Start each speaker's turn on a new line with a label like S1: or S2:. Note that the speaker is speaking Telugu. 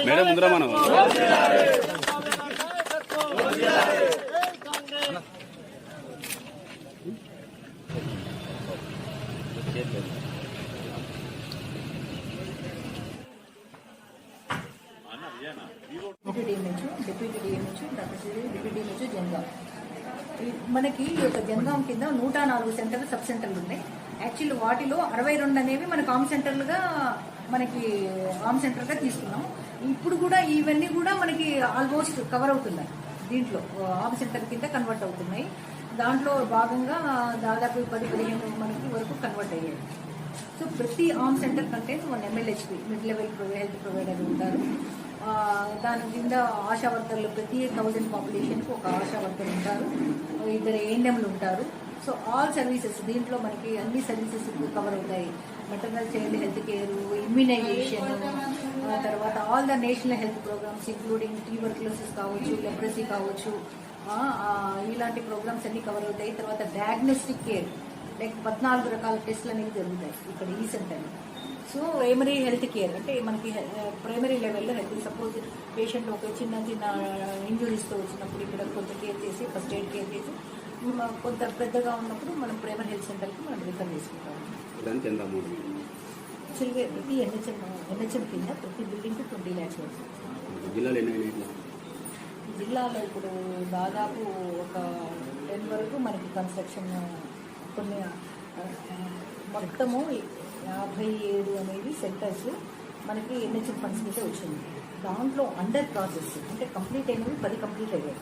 S1: మేడం ముందర మనం
S2: deputy DMH doctor Shri deputy DMH Jangaon. మనకి ఈ యొక్క జనగాం కింద 104 సెంటర్లు సబ్ సెంటర్లు ఉన్నాయి. యాక్చువల్లీ వాటిలో 62 అనేవి మనకు ఆమ్ సెంటర్లుగా ఆమ్ సెంటర్గా తీసుకున్నాం. ఇప్పుడు కూడా ఇవన్నీ కూడా మనకి ఆల్మోస్ట్ కవర్ అవుతున్నాయి. దీంట్లో ఆమ్ సెంటర్ కింద కన్వర్ట్ అవుతున్నాయి. దాంట్లో భాగంగా దాదాపు 10-15 మనకి వరకు కన్వర్ట్ అయ్యాయి. సో ప్రతి ఆమ్ సెంటర్ కంటే 1 MLHP mid level health provider ఉంటారు. దాని కింద ఆశా వర్కర్లు ప్రతి 1000 పాపులేషన్కి ఒక ఆశా వర్కర్ ఉంటారు, 2 ANMలు ఉంటారు. సో ఆల్ సర్వీసెస్ దీంట్లో మనకి అన్ని సర్వీసెస్ కవర్ అవుతాయి. Maternal child health care, immunization, తర్వాత all the national health programmes including tuberculosis కావచ్చు, లెప్రసీ కావచ్చు, ఇలాంటి ప్రోగ్రామ్స్ అన్ని కవర్ అవుతాయి. తర్వాత డయాగ్నోస్టిక్ కేర్ లైక్ 14 రకాల టెస్టులు అనేవి జరుగుతాయి ఇక్కడ ఈ సెంటర్లో. సో ప్రైమరీ హెల్త్ కేర్ అంటే మనకి ప్రైమరీ లెవెల్లో హెల్త్, సపోజ్ పేషెంట్ ఒక చిన్న ఇంజురీస్తో వచ్చినప్పుడు ఇక్కడ కొంత కేర్ చేసి ఫస్ట్ ఎయిడ్ కేర్ చేసి, కొంత పెద్దగా ఉన్నప్పుడు మనం ప్రైమరీ హెల్త్ సెంటర్కి మనం రిఫర్ చేసుకుంటాం. యాక్చువల్గా ప్రతి ఎన్హెచ్ఎం కింద ప్రతి బిల్డింగ్కి 20 lakhs వస్తుంది. జిల్లాలో ఇప్పుడు దాదాపు ఒక 10 వరకు మనకి కన్స్ట్రక్షన్, కొన్ని మొత్తము 57 అనేవి సెంటర్స్ మనకి ఎన్హెచ్ఎం ఫండ్స్ మీద వచ్చింది. దాంట్లో అండర్ ప్రాసెస్ అంటే కంప్లీట్ అయినవి 10 కంప్లీట్ అయ్యాయి.